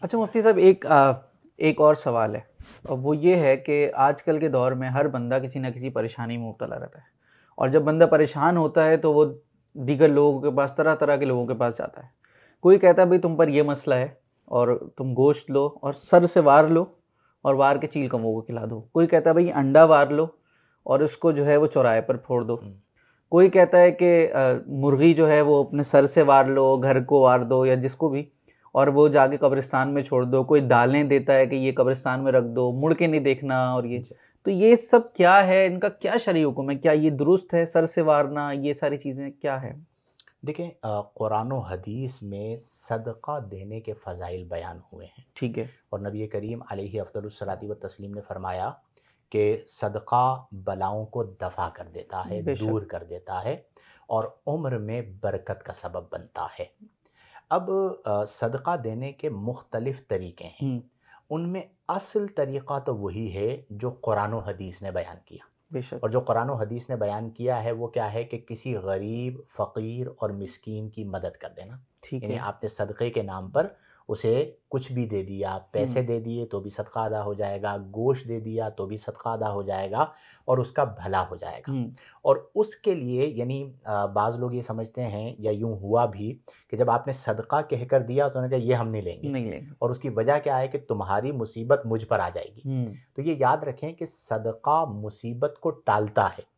اچھا مفتی صاحب، ایک اور سوال ہے، اور وہ یہ ہے کہ آج کل کے دور میں ہر بندہ کسی نہ کسی پریشانی میں مبتلا رہتا ہے، اور جب بندہ پریشان ہوتا ہے تو وہ دیگر لوگوں کے پاس، طرح طرح کے لوگوں کے پاس جاتا ہے۔ کوئی کہتا ہے بھئی تم پر یہ مسئلہ ہے اور تم گوشت لو اور سر سے وار لو اور وار کے چیل کموں کو کھلا دو۔ کوئی کہتا ہے بھئی انڈا وار لو اور اس کو جو ہے وہ چوراہے پر پھوڑ دو۔ کوئی کہتا ہے کہ مرغی جو ہے وہ اپنے سر سے وار لو، گھر کو وار دو یا جس کو بھی، اور وہ جا کے قبرستان میں چھوڑ دو۔ کوئی دالیں دیتا ہے کہ یہ قبرستان میں رکھ دو، مڑ کے نہیں دیکھنا، اور یہ تو یہ سب کیا ہے؟ ان کا کیا شرعی حکم ہے؟ کیا یہ درست ہے سر سے وارنا؟ یہ ساری چیزیں کیا ہے؟ دیکھیں، قرآن و حدیث میں صدقہ دینے کے فضائل بیان ہوئے ہیں، ٹھیک ہے، اور نبی کریم علیہ افضل الصلاۃ والتسلیم نے فرمایا کہ صدقہ بلاؤں کو دفع کر دیتا ہے، بے شک، دور کر دیتا ہے، اور عمر میں برکت کا سبب بنتا ہے۔ اب صدقہ دینے کے مختلف طریقے ہیں، ان میں اصل طریقہ تو وہی ہے جو قرآن و حدیث نے بیان کیا، بے شک، اور جو قرآن و حدیث نے بیان کیا ہے وہ کیا ہے کہ کسی غریب، فقیر اور مسکین کی مدد کر دینا۔ ٹھیک یعنی ہے، آپ نے صدقے کے نام پر اسے کچھ بھی دے دیا، پیسے دے دیے تو بھی صدقہ ادا ہو جائے گا، گوشت دے دیا تو بھی صدقہ ادا ہو جائے گا، اور اس کا بھلا ہو جائے گا۔ اور اس کے لیے یعنی بعض لوگ یہ سمجھتے ہیں، یا یوں ہوا بھی کہ جب آپ نے صدقہ کہہ کر دیا تو انہوں نے کہا یہ ہم نہیں لیں گے، اور اس کی وجہ کیا ہے کہ تمہاری مصیبت مجھ پر آ جائے گی۔ تو یہ یاد رکھیں کہ صدقہ مصیبت کو ٹالتا ہے،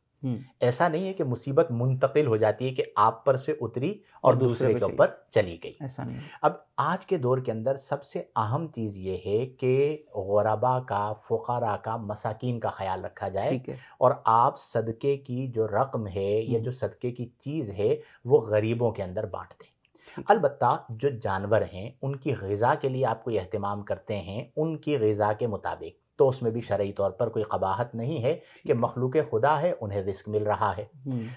ایسا نہیں ہے کہ مصیبت منتقل ہو جاتی ہے کہ آپ پر سے اتری اور دوسرے کے اوپر چلی گئی۔ ایسا نہیں۔ اب آج کے دور کے اندر سب سے اہم چیز یہ ہے کہ غربا کا، فقراء کا، مساکین کا خیال رکھا جائے، اور آپ صدقے کی جو رقم ہے یا جو صدقے کی چیز ہے وہ غریبوں کے اندر بانٹ دیں۔ البتہ جو جانور ہیں ان کی غذا کے لیے آپ کوئی اہتمام کرتے ہیں، ان کی غذا کے مطابق تو اس میں بھی شرعی طور پر کوئی قباحت نہیں ہے کہ مخلوق خدا ہے، انہیں رزق مل رہا ہے۔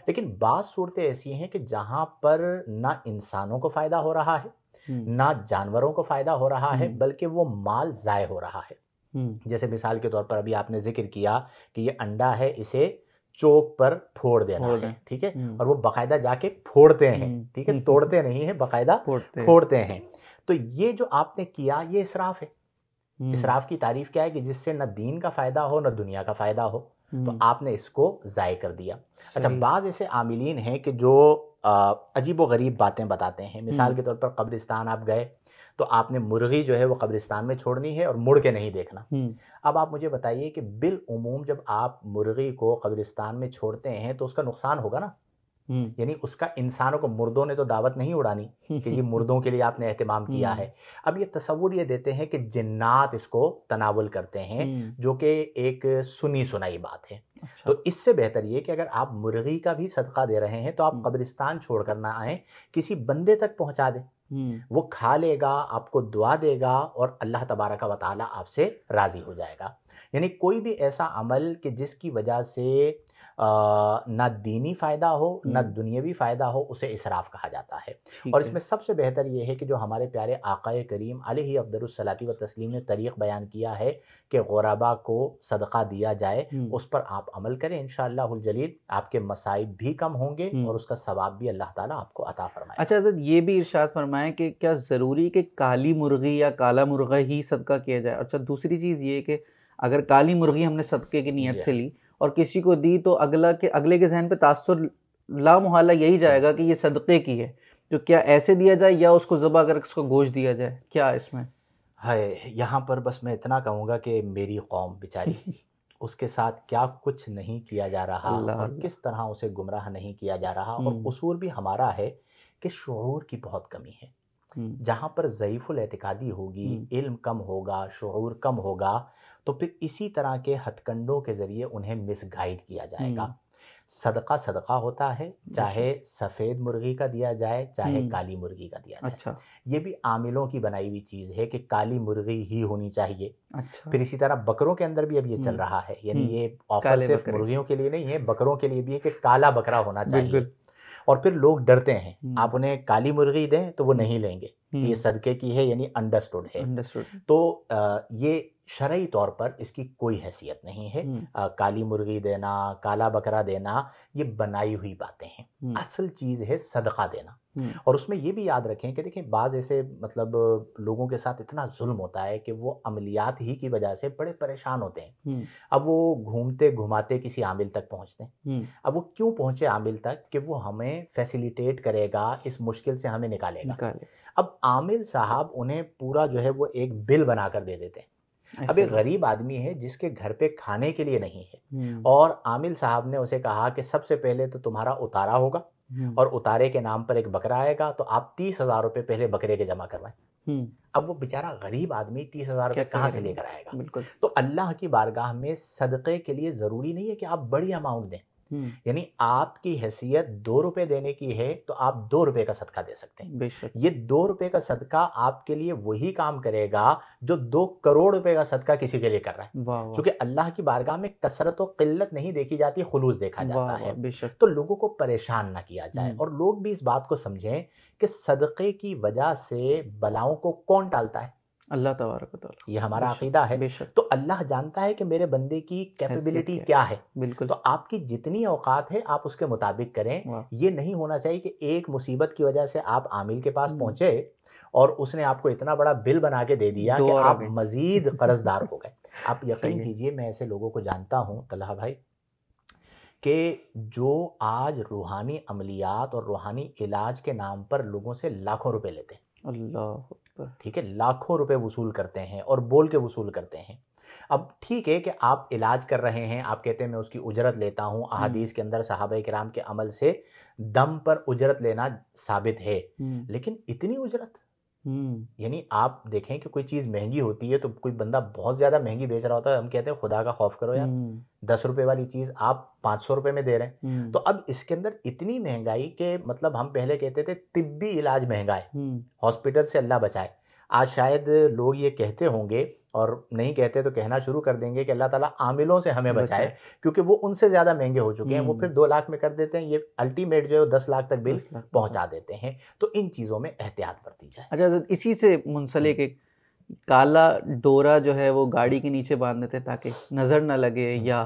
لیکن بعض صورتیں ایسی ہیں کہ جہاں پر نہ انسانوں کو فائدہ ہو رہا ہے، نہ جانوروں کو فائدہ ہو رہا ہے، بلکہ وہ مال ضائع ہو رہا ہے۔ جیسے مثال کے طور پر ابھی آپ نے ذکر کیا کہ یہ انڈا ہے، اسے چوک پر پھوڑ دینا ہے، ٹھیک ہے، اور وہ باقاعدہ جا کے پھوڑتے ہیں، ٹھیک ہے، توڑتے نہیں ہیں، باقاعدہ پھوڑتے ہیں۔ تو یہ جو آپ نے کیا یہ اسراف ہے۔ اسراف کی تعریف کیا ہے کہ جس سے نہ دین کا فائدہ ہو نہ دنیا کا فائدہ ہو، تو آپ نے اس کو ضائع کر دیا۔ اچھا، بعض ایسے عاملین ہیں کہ جو عجیب و غریب باتیں بتاتے ہیں۔ مثال کے طور پر قبرستان آپ گئے تو آپ نے مرغی جو ہے وہ قبرستان میں چھوڑنی ہے اور مڑ کے نہیں دیکھنا۔ اب آپ مجھے بتائیے کہ بالعموم جب آپ مرغی کو قبرستان میں چھوڑتے ہیں تو اس کا نقصان ہوگا نا، یعنی اس کا انسانوں کو، مردوں نے تو دعوت نہیں اڑانی کہ یہ مردوں کے لیے آپ نے اہتمام کیا ہے۔ اب یہ تصور یہ دیتے ہیں کہ جنات اس کو تناول کرتے ہیں، جو کہ ایک سنی سنائی بات ہے۔ تو اس سے بہتر یہ کہ اگر آپ مرغی کا بھی صدقہ دے رہے ہیں تو آپ قبرستان چھوڑ کر نہ آئیں، کسی بندے تک پہنچا دیں، وہ کھا لے گا، آپ کو دعا دے گا، اور اللہ تبارک و تعالیٰ آپ سے راضی ہو جائے گا۔ یعنی کوئی بھی ایسا عمل کہ جس کی وجہ سے نہ دینی فائدہ ہو نہ دنیاوی فائدہ ہو، اسے اسراف کہا جاتا ہے۔ اور اس میں سب سے بہتر یہ ہے کہ جو ہمارے پیارے آقا کریم علیہ افضل الصلاۃ والتسلیم نے طریق بیان کیا ہے کہ غربا کو صدقہ دیا جائے، اس پر آپ عمل کریں، انشاءاللہ الجلیل آپ کے مصائب بھی کم ہوں گے اور اس کا ثواب بھی اللہ تعالیٰ آپ کو عطا فرمائے۔ اچھا حضرت، یہ بھی ارشاد فرمائیں کہ کیا ضروری کہ کالی مرغی یا کالا مرغہ ہی صدقہ کیا جائے؟ اچھا، دوسری چیز یہ کہ اگر کالی مرغی ہم نے صدقے کی نیت سے لی اور کسی کو دی تو اگلے کے ذہن پہ تاثر لا محالہ یہی جائے گا کہ یہ صدقے کی ہے، تو کیا ایسے دیا جائے یا اس کو ذبح کر اس کو گوشت دیا جائے؟ کیا اس میں ہے؟ یہاں پر بس میں اتنا کہوں گا کہ میری قوم بیچاری، اس کے ساتھ کیا کچھ نہیں کیا جا رہا اور کس طرح اسے گمراہ نہیں کیا جا رہا، اور قصور بھی ہمارا ہے کہ شعور کی بہت کمی ہے۔ جہاں پر ضعیف الاعتقادی ہوگی، علم کم ہوگا، شعور کم ہوگا، تو پھر اسی طرح کے ہتھ کنڈوں کے ذریعے انہیں مس گائیڈ کیا جائے گا۔ صدقہ صدقہ ہوتا ہے، چاہے سفید مرغی کا دیا جائے چاہے کالی مرغی کا دیا جائے۔ یہ بھی عاملوں کی بنائی ہوئی چیز ہے کہ کالی مرغی ہی ہونی چاہیے۔ پھر اسی طرح بکروں کے اندر بھی اب یہ چل رہا ہے، یعنی یہ آفر صرف مرغیوں کے لیے نہیں ہے، بکروں کے لیے بھی ہے کہ کالا بکرا ہونا چاہیے۔ اور پھر لوگ ڈرتے ہیں، آپ انہیں کالی مرغی دیں تو وہ نہیں لیں گے کہ یہ صدقے کی ہے، یعنی انڈرسٹوڈ ہے۔ تو یہ شرعی طور پر اس کی کوئی حیثیت نہیں ہے۔ کالی مرغی دینا، کالا بکرا دینا، یہ بنائی ہوئی باتیں ہیں۔ اصل چیز ہے صدقہ دینا، اور اس میں یہ بھی یاد رکھیں کہ دیکھیں بعض ایسے مطلب لوگوں کے ساتھ اتنا ظلم ہوتا ہے کہ وہ عملیات ہی کی وجہ سے بڑے پریشان ہوتے ہیں. اب وہ گھومتے گھماتے کسی عامل تک پہنچتے ہیں. اب وہ کیوں پہنچے عامل تک؟ کہ وہ ہمیں فیسیلیٹیٹ کرے گا، اس مشکل سے ہمیں نکالے گا. اب عامل صاحب انہیں پورا جو ہے وہ ایک بل بنا کر دے دیتے ہیں. اب ایک غریب آدمی ہے جس کے گھر پہ کھانے کے لیے نہیں ہے، اور عامل صاحب نے اسے کہا کہ سب سے پہلے تو تمہارا اتارا ہوگا، اور اتارے کے نام پر ایک بکرا آئے گا، تو آپ 30,000 روپے پہلے بکرے کے جمع کروائیں. اب وہ بیچارہ غریب آدمی 30,000 روپے کہاں سے لے کر آئے گا؟ تو اللہ کی بارگاہ میں صدقے کے لیے ضروری نہیں ہے کہ آپ بڑی اماؤنٹ دیں. یعنی آپ کی حیثیت 2 روپے دینے کی ہے تو آپ 2 روپے کا صدقہ دے سکتے ہیں. یہ 2 روپے کا صدقہ آپ کے لیے وہی کام کرے گا جو 2 کروڑ روپے کا صدقہ کسی کے لیے کر رہا ہے. چونکہ اللہ کی بارگاہ میں کثرت و قلت نہیں دیکھی جاتی، خلوص دیکھا جاتا ہے. تو لوگوں کو پریشان نہ کیا جائے، اور لوگ بھی اس بات کو سمجھیں کہ صدقے کی وجہ سے بلاؤں کو کون ٹالتا ہے؟ اللہ تبارک و تعالیٰ. یہ ہمارا عقیدہ ہے. تو اللہ جانتا ہے کہ میرے بندے کی کیپیبلٹی کیا ہے. تو آپ کی جتنی اوقات ہے آپ اس کے مطابق کریں. یہ نہیں ہونا چاہیے کہ ایک مصیبت کی وجہ سے آپ عامل کے پاس پہنچے اور اس نے آپ کو اتنا بڑا بل بنا کے دے دیا کہ آپ مزید قرض دار ہو گئے. آپ یقین کیجئے میں ایسے لوگوں کو جانتا ہوں طلحہ بھائی کہ جو آج روحانی عملیات اور روحانی علاج کے نام پر لوگوں سے لاکھوں روپے لیتے ہیں. اللہ، ٹھیک ہے، لاکھوں روپے وصول کرتے ہیں اور بول کے وصول کرتے ہیں. اب ٹھیک ہے کہ آپ علاج کر رہے ہیں، آپ کہتے ہیں میں اس کی اجرت لیتا ہوں. احادیث کے اندر صحابہ کرام کے عمل سے دم پر اجرت لینا ثابت ہے، لیکن اتنی اجرت؟ یعنی آپ دیکھیں کہ کوئی چیز مہنگی ہوتی ہے تو کوئی بندہ بہت زیادہ مہنگی بیچ رہا ہوتا ہے، ہم کہتے ہیں خدا کا خوف کرو یار، 10 روپے والی چیز آپ 500 روپے میں دے رہے ہیں. تو اب اس کے اندر اتنی مہنگائی کہ مطلب ہم پہلے کہتے تھے طبی علاج مہنگا ہے، ہاسپٹل سے اللہ بچائے. آج شاید لوگ یہ کہتے ہوں گے، اور نہیں کہتے تو کہنا شروع کر دیں گے کہ اللہ تعالیٰ عاملوں سے ہمیں بچائے، کیونکہ وہ ان سے زیادہ مہنگے ہو چکے ہیں. وہ پھر 2 لاکھ میں کر دیتے ہیں، یہ الٹیمیٹ جو ہے 10 لاکھ تک بل پہنچا دیتے ہیں. تو ان چیزوں میں احتیاط برتی جائے. اچھا، اسی سے منسلک ایک کالا ڈورا جو ہے وہ گاڑی کے نیچے باندھ دیتے تاکہ نظر نہ لگے، یا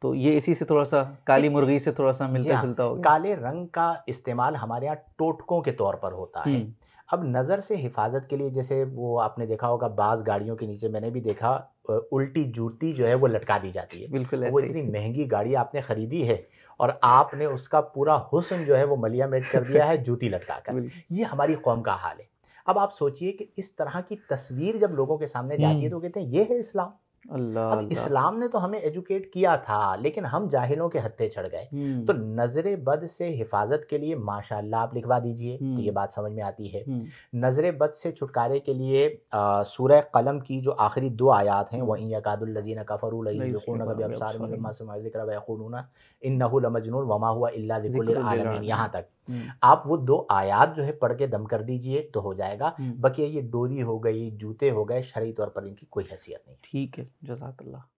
تو یہ اسی سے تھوڑا سا کالی مرغی سے تھوڑا سا ملتا جلتا ہوگا. کالے رنگ کا استعمال ہمارے یہاں ٹوٹکوں کے طور پر ہوتا ہے. اب نظر سے حفاظت کے لیے جیسے وہ آپ نے دیکھا ہوگا بعض گاڑیوں کے نیچے، میں نے بھی دیکھا الٹی جوتی جو ہے وہ لٹکا دی جاتی ہے. بالکل. وہ اتنی مہنگی گاڑی آپ نے خریدی ہے اور آپ نے اس کا پورا حسن جو ہے وہ ملیا میٹ کر دیا ہے جوتی لٹکا کر. یہ ہماری قوم کا حال ہے. اب آپ سوچئے کہ اس طرح کی تصویر جب لوگوں کے سامنے جاتی ہے تو کہتے ہیں یہ ہے اسلام. اب اسلام نے تو ہمیں ایجوکیٹ کیا تھا، لیکن ہم جاہلوں کے ہتھے چڑھ گئے. تو نظر بد سے حفاظت کے لیے ماشاءاللہ آپ لکھوا دیجئے تو یہ بات سمجھ میں آتی ہے. نظر بد سے چھٹکارے کے لیے سورہ قلم کی جو آخری 2 آیات ہیں، وَإِن يَكَادُ الَّذِينَ كَفَرُوا لَيُزْلِقُونَكَ بِأَبْصَارِهِمْ لَمَّا سَمِعُوا الذِّكْرَ وَيَقُولُونَ إِنَّهُ لَمَجْنُونٌ وَمَا هُوَ إِلَّا ذِكْرٌ لِّلْعَالَمِينَ. یہاں تک آپ وہ 2 آیات جو ہے پڑھ کے دم کر دیجئے تو ہو جائے گا. بقیہ یہ ڈوری ہو گئی، جوتے ہو گئے، شرعی طور پر ان کی کوئی حیثیت نہیں. ٹھیک ہے، جزاک اللہ.